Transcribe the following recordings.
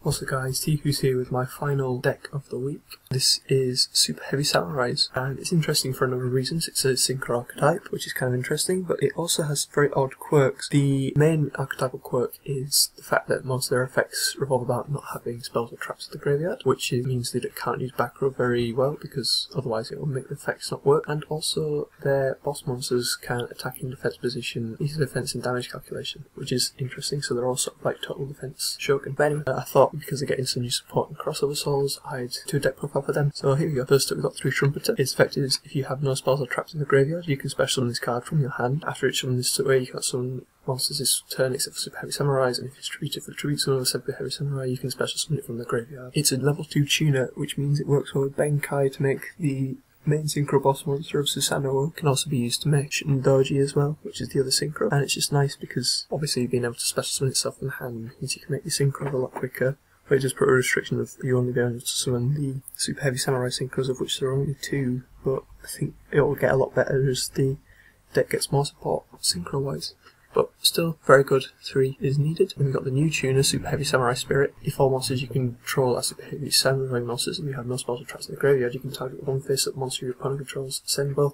What's up guys, Tihus here with my final deck of the week. This is Superheavy Samurai, and it's interesting for a number of reasons. It's a synchro archetype, which is kind of interesting, but it also has very odd quirks. The main archetypal quirk is the fact that most of their effects revolve about not having spells or traps at the graveyard, which means that it can't use back row very well, because otherwise it will make the effects not work. And also their boss monsters can attack in defense position, easy defense and damage calculation, which is interesting, so they're also like total defense shogun. But anyway, I thought because they're getting some new support and crossover souls, I'd do a deck profile for them. So here we go. First up, we've got 3 Trumpeter. Its effect is if you have no spells or traps in the graveyard, you can special summon this card from your hand. After each summon this way, you can summon monsters this turn except for Superheavy Samurai, and if it's treated for the tribute summon of Superheavy Samurai, you can special summon it from the graveyard. It's a level 2 tuner, which means it works well with Benkai to make the main synchro boss monster of Susanoo. Can also be used to make Doji as well, which is the other synchro. And it's just nice because obviously being able to special summon itself in the hand means you can make the synchro a lot quicker. But it just put a restriction of you only be able to summon the Superheavy Samurai synchros, of which there are only 2, but I think it will get a lot better as the deck gets more support synchro wise. But still, very good. 3 is needed. Then we've got the new tuner, Superheavy Samurai Spirit. If all monsters you control are Superheavy Samurai monsters and you have no spells or traps in the graveyard, you can target one face-up monster your opponent controls, send both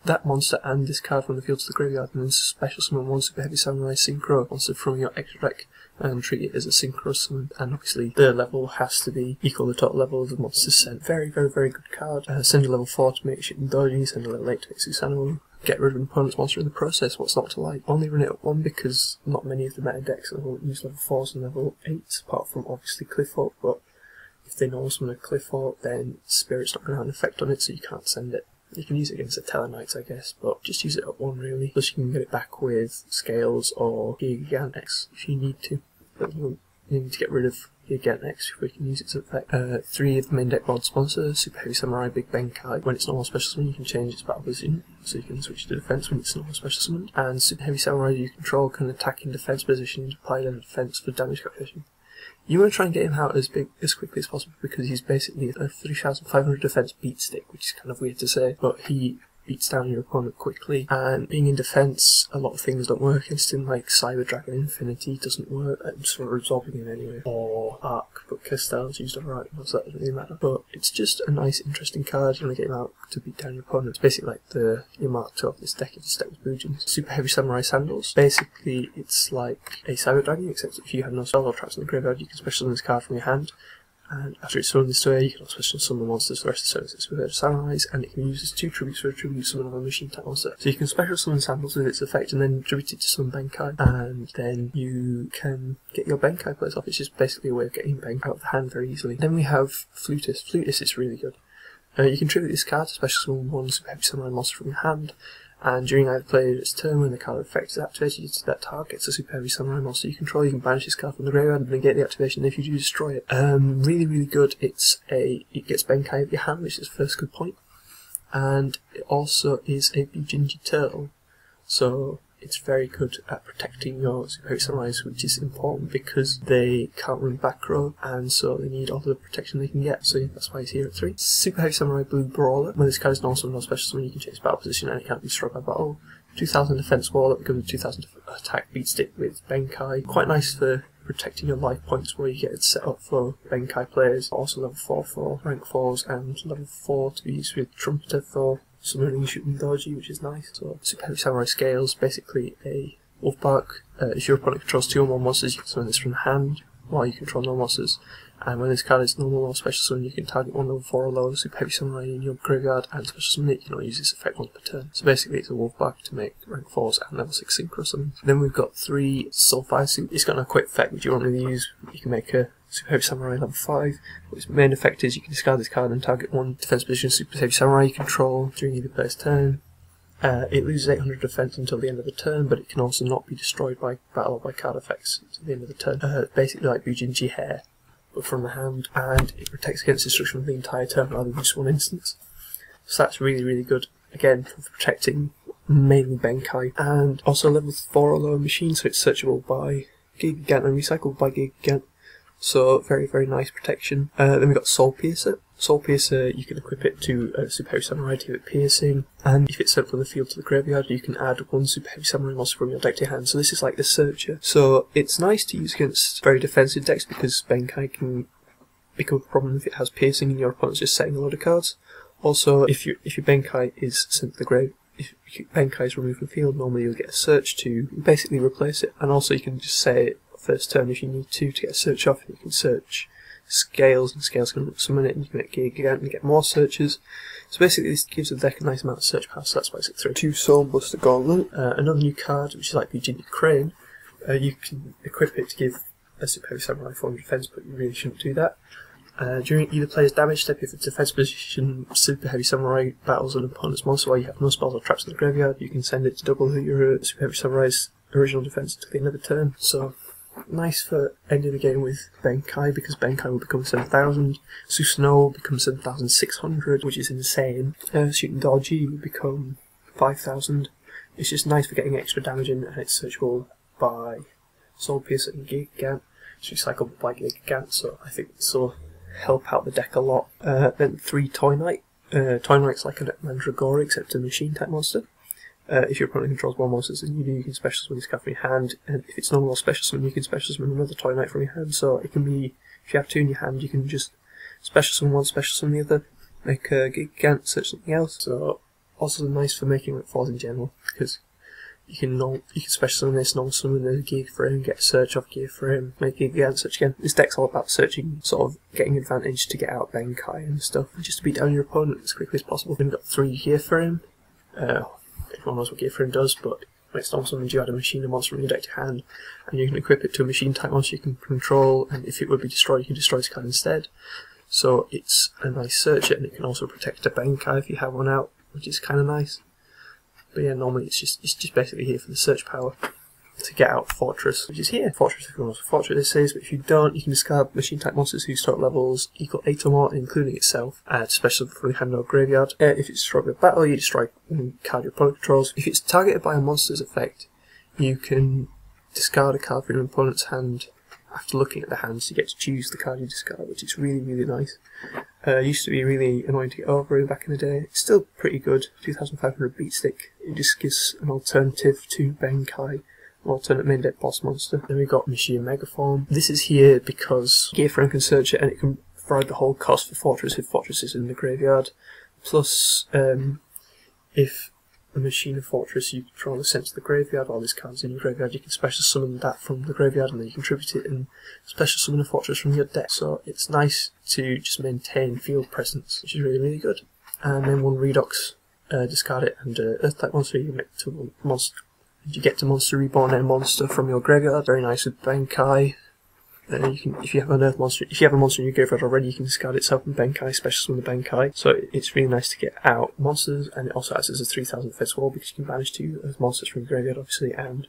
that monster and this card from the field to the graveyard, and then special summon one Superheavy Samurai Synchro monster from your extra deck and treat it as a synchro summon. And obviously the level has to be equal to the total level of the monsters sent. Very good card. Send a level 4 to make Doji, send a level 8 to make Susanoo. Get rid of an opponent's monster in the process. What's not to like? Only run it at 1 because not many of the meta decks will use level 4s and level 8s, apart from obviously Cliffhawk. But if they know summon a Cliffhawk, then Spirit's not going to have an effect on it, so you can't send it. You can use it against the Tellarknights, I guess, but just use it at 1 really. Plus you can get it back with Scales or Gigantex if you need to. But you need to get rid of Gigantex before you can use its effect. 3 of the main deck board sponsors, Superheavy Samurai, Big Benkai. When it's normal special summon, you can change its battle position, so you can switch to defense when it's normal special summon. And Superheavy Samurai you control can attack in defense position and apply level defense for damage calculation. You want to try and get him out as quickly as possible because he's basically a 3,500 defense beat stick, which is kind of weird to say, but he beats down your opponent quickly. And being in defense, a lot of things don't work against him, like Cyber Dragon Infinity doesn't work, sort of absorbing him anyway, or Arc, but Castell's used alright, so that doesn't really matter. But it's just a nice, interesting card. You want to get him out to beat down your opponent. It's basically like your Mark II of this deck, it's a deck with Bujins. Superheavy Samurai Sandals. Basically, it's like a Cyber Dragon, except if you have no spells or traps in the graveyard, you can special summon this card from your hand. And after it's summoned this way, you can also special summon monsters for the rest of the services with Samurais, and it can use as 2 tributes for a tribute summon of a machine type monster. So you can special summon Sandals with its effect and then tribute it to summon Benkai, and then you can get your Benkai plays off. It's just basically a way of getting Benkai out of the hand very easily. Then we have Flutist. Flutist is really good. You can tribute this card to special summon one Superheavy Samurai monster from your hand, and during either player's turn, when the card effect is activated, that targets a Superheavy Samurai monster you control. You can banish this card from the graveyard and negate the activation if you do destroy it. Really good. It gets Benkai out of your hand, which is the first good point. And it also is a Bujins turtle, so it's very good at protecting your Superheavy Samurais, which is important because they can't run back row, and so they need all the protection they can get. So yeah, that's why he's here at 3. Superheavy Samurai Blue Brawler. When this card is non-summon or special summon, you can change its battle position and it can't be destroyed by battle. 2000 defense wall that becomes a 2000 attack beat stick with Benkai. Quite nice for protecting your life points where you get it set up for Benkai players. Also level 4 for rank 4s and level 4 to be used with Trumpeter for summoning shooting Doji, which is nice. So Superheavy Samurai Scales, basically a Wolfbark. If your opponent controls 2 or more monsters, you can summon this from the hand while you control no monsters. And when this card is normal or special summon, you can target one level 4 or lower Superheavy Samurai in your graveyard and special summon it. You can only use this effect once per turn. So basically it's a Wolfbark to make rank 4s and level 6 synchro summons. Then we've got 3 Soulfire Suit. It's got no quick effect which you won't really use. You can make a Superheavy Samurai level 5. Its main effect is you can discard this card and target one defense position Superheavy Samurai you control during either player's turn. It loses 800 defense until the end of the turn, but it can also not be destroyed by battle or by card effects at the end of the turn. Basically like Bujins hair, but from the hand, and it protects against destruction for the entire turn rather than just one instance. So that's really good, again, for protecting mainly Benkai. And also level 4 or lower machine, so it's searchable by Gigant and recycled by Gigant. so very nice protection. Then we've got Soul Piercer. Soul Piercer, you can equip it to a Superheavy Samurai to give it piercing, and if it's sent from the field to the graveyard, you can add one Superheavy Samurai monster from your deck to your hand. So this is like the Searcher. So it's nice to use against very defensive decks because Benkai can become a problem if it has piercing and your opponent's just setting a load of cards. Also, if your Benkai is sent to the grave, if Benkai is removed from the field, normally you'll get a Search to basically replace it, and also you can just say it first turn if you need to get a Search off, and you can search Scales, and Scales can summon it, and you can make Gigant and get more searches. So basically this gives the deck a nice amount of search power, so that's why it's at 3. 2 Soul Buster Gauntlet, another new card which is like Bujins Crane. You can equip it to give a Superheavy Samurai 400 defense, but you really shouldn't do that. During either player's damage step, if it's a defense position, Superheavy Samurai battles an opponent's monster while you have no spells or traps in the graveyard, you can send it to double your Superheavy Samurai's original defense until the end of the turn. So nice for ending the game with Benkai, because Benkai will become 7,000, Susanoo will become 7,600, which is insane. Shooting Dorji will become 5,000. It's just nice for getting extra damage in, and it's searchable by Soul Piercer and Gigant. It's recyclable by Gigant, so I think this will help out the deck a lot. Then 3 Toy Knight. Toy Knight's like a Mandragora except a machine type monster. If your opponent controls more monsters than you do, you can special summon this card from your hand, and if it's normal or special summon, you can special summon another Toy Knight from your hand. So it can be, if you have 2 in your hand, you can just special summon one, special summon the other, make a Gigant, search something else. So also nice for making it falls in general, because you can special summon this, normal summon the Gig Frame, get a search off Gear Frame, make a Gigant, search again. This deck's all about searching, sort of getting advantage to get out Benkai and stuff, and just to beat down your opponent as quickly as possible. Then we've got 3 Gear Frame. Everyone knows what Gear Frame does, but when it's normal summons, you add a machine and monster from your deck to hand, and you can equip it to a machine type monster you can control, and if it would be destroyed, you can destroy this card instead. So it's a nice searcher, and it can also protect a Benkai if you have one out, which is kind of nice. But yeah, normally it's just basically here for the search power to get out Fortress, which is here. Fortress, if you know what Fortress this is, but if you don't, you can discard machine type monsters whose total levels equal 8 or more, including itself, special from your hand or graveyard. If it's destroyed by battle, you destroy a card your opponent controls. If it's targeted by a monster's effect, you can discard a card from your opponent's hand. After looking at the hands, you get to choose the card you discard, which is really nice. Used to be really annoying to get over back in the day. It's still pretty good. 2,500 beat stick. It just gives an alternative to Benkai, an alternate main deck boss monster. Then we've got Machine Megaform. This is here because Gear Frame can search it, and it can provide the whole cost for Fortress if Fortress is in the graveyard. Plus, if the machine of Fortress you control is sent to the graveyard, all these cards in your graveyard, you can special summon that from the graveyard, and then you contribute it and special summon a Fortress from your deck. So it's nice to just maintain field presence, which is really good. And then 1 Redox, discard it, and Earth type monster you make to monster. You get to monster reborn a monster from your graveyard. Very nice with Benkai. You can, if you have an Earth monster, if you have a monster in your graveyard already, you can discard itself and Benkai, special summon the Benkai. So it's really nice to get out monsters, and it also acts as a 3,000 defense wall because you can banish 2 Earth monsters from your graveyard, obviously, and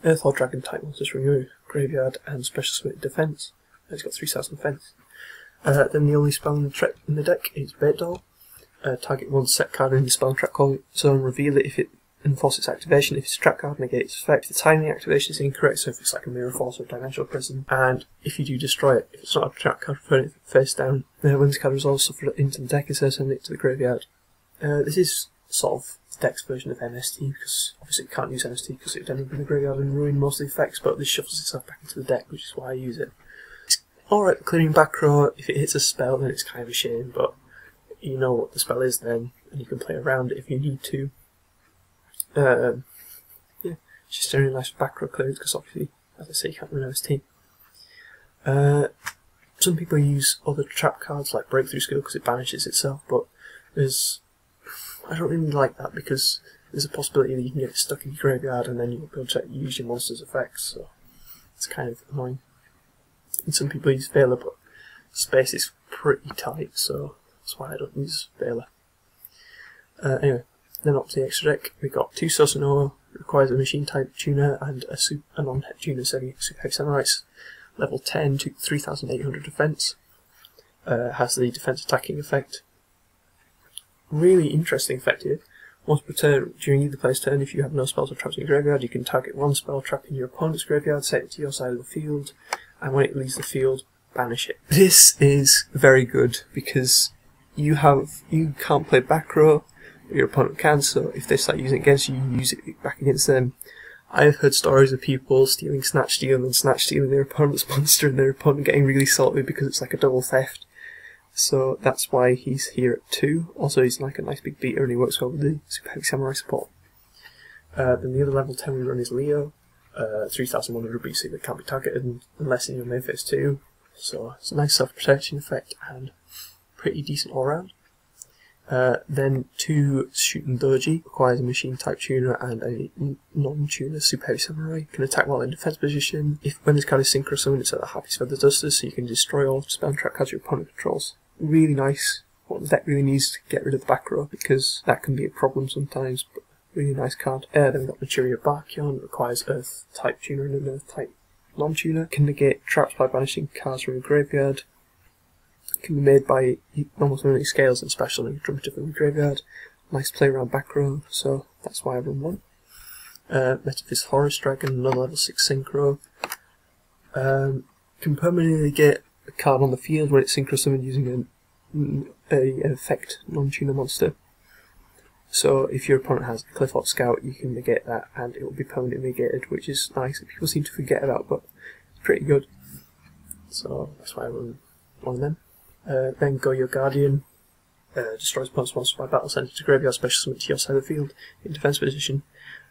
Earth or Dragon type monsters from your graveyard, and special summon defense. It's got 3,000 defense. Then the only spell in the deck is Bait Doll. Target 1 set card in the spell and trap zone, reveal it if it enforce its activation. If it's a trap card, negate its effect. The timing activation is incorrect, so if it's like a Mirror Force or Dimensional Prison, and if you do destroy it, if it's not a trap card, return it face down. When this card resolves, suffer it into the deck instead of sending it to the graveyard. This is sort of the deck's version of MST, because obviously it can't use MST because it would end up in the graveyard and ruin most of the effects, but this shuffles itself back into the deck, which is why I use it. It's alright for clearing back row. If it hits a spell, then it's kind of a shame, but you know what the spell is then, and you can play around it if you need to. Yeah, it's just a really nice back row clearance because obviously, as I say, you can't win MST. Some people use other trap cards like Breakthrough Skill because it banishes itself, but I don't really like that because there's a possibility that you can get it stuck in your graveyard and then you'll be able to use your monster's effects, so it's kind of annoying. And some people use Veiler, but space is pretty tight, so that's why I don't use Veiler. Anyway. Then up to the extra deck, we got 2 Susanoo, requires a machine type tuner and a non-het tuner, Superheavy Samurai, level 10 to 3,800 defense. Has the defense attacking effect. Really interesting effect here. Once per turn, during either player's turn, if you have no spells or traps in your graveyard, you can target 1 spell trap in your opponent's graveyard, set it to your side of the field, and when it leaves the field, banish it. This is very good because you can't play back row, but your opponent can, so if they start using it against you, you use it back against them. I've heard stories of people stealing Snatch Steal and then Snatch Stealing their opponent's monster and their opponent getting really salty because it's like a double theft. So that's why he's here at 2. Also, he's like a nice big beater and he works well with the Superheavy Samurai support. Then the other level 10 we run is Leo. 3100 BC that can't be targeted unless in your main phase 2. So it's a nice self-protection effect and pretty decent all round. Then 2 Shooting Doji requires a machine type tuner and a non-tuner Superheavy Samurai. Can attack while in defense position. When this card is synchro summon, it's at the Happy Feather Dusters, so you can destroy all spell and trap cards your opponent controls. Really nice. What the deck really needs to get rid of the back row because that can be a problem sometimes. But really nice card. Then we've got Maturia Barkion, requires Earth type tuner and an Earth type non-tuner. Can negate traps by banishing cards from a graveyard. Can be made by almost only scales and special and drum from the graveyard. Nice play around back row, so that's why I run one. Metaphys Horus Dragon, another level 6 synchro. Can permanently get a card on the field when it's synchro summoned using an effect non-tuner monster. So if your opponent has a Clifford Scout, you can negate that and it will be permanently negated, which is nice that people seem to forget about, but it's pretty good. So that's why I run one of them. Then Goyo Guardian, destroys opponent's monster by battle, send it to graveyard, special summon to your side of the field in defense position.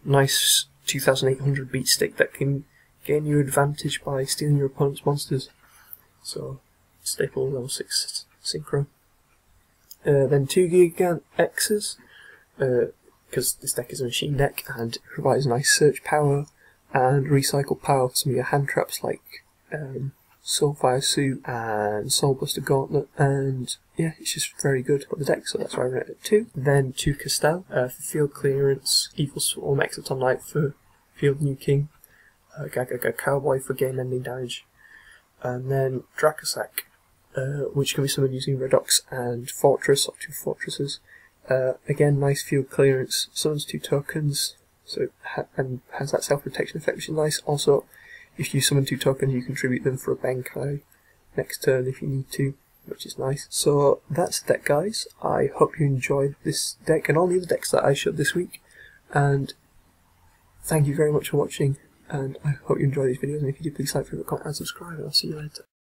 Nice 2800 beat stick that can gain you advantage by stealing your opponent's monsters. So, staple level 6 synchro. Then 2 Gigant X's, because this deck is a machine deck and it provides nice search power and recycle power for some of your hand traps like Soulfire Suit and Soulbuster Gauntlet, and yeah, it's just very good for the deck, so that's why I ran it at 2. Then 2 Castel, for field clearance, Evil Swarm Except on Light for field nuking, Gagaga Cowboy for game ending damage, and then Dracosac, which can be summoned using Redox and Fortress, or 2 Fortresses. Again, nice field clearance, summons 2 tokens, so and has that self-protection effect, which is nice. Also, if you summon 2 tokens, you contribute them for a Bankai next turn if you need to, which is nice. So that's the deck, guys. I hope you enjoyed this deck and all the other decks that I showed this week, and thank you very much for watching, and I hope you enjoy these videos, and if you do, please like, favorite, comment and subscribe, and I'll see you later.